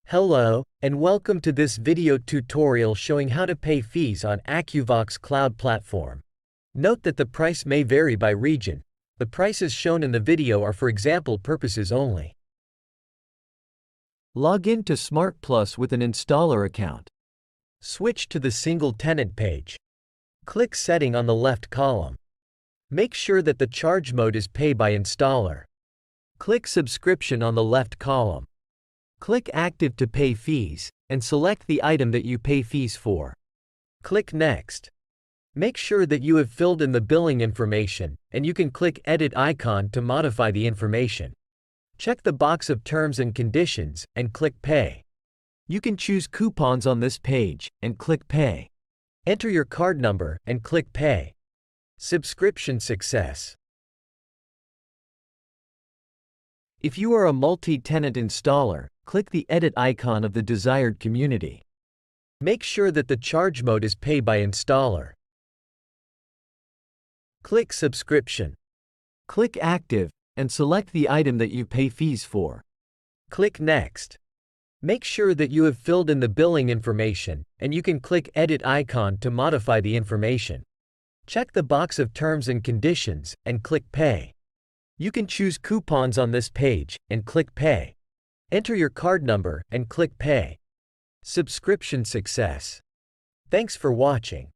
Hello, and welcome to this video tutorial showing how to pay fees on Akuvox cloud platform. Note that the price may vary by region. The prices shown in the video are for example purposes only. Log in to Smart Plus with an installer account. Switch to the single tenant page. Click Setting on the left column. Make sure that the charge mode is Pay by Installer. Click Subscription on the left column. Click Active to pay fees, and select the item that you pay fees for. Click Next. Make sure that you have filled in the billing information, and you can click Edit icon to modify the information. Check the box of Terms and Conditions, and click Pay. You can choose coupons on this page, and click Pay. Enter your card number, and click Pay. Subscription success. If you are a multi-tenant installer, click the Edit icon of the desired community. Make sure that the charge mode is Pay by Installer. Click Subscription. Click Active, and select the item that you pay fees for. Click Next. Make sure that you have filled in the billing information, and you can click Edit icon to modify the information. Check the box of Terms and Conditions, and click Pay. You can choose coupons on this page, and click Pay. Enter your card number, and click Pay. Subscription success. Thanks for watching.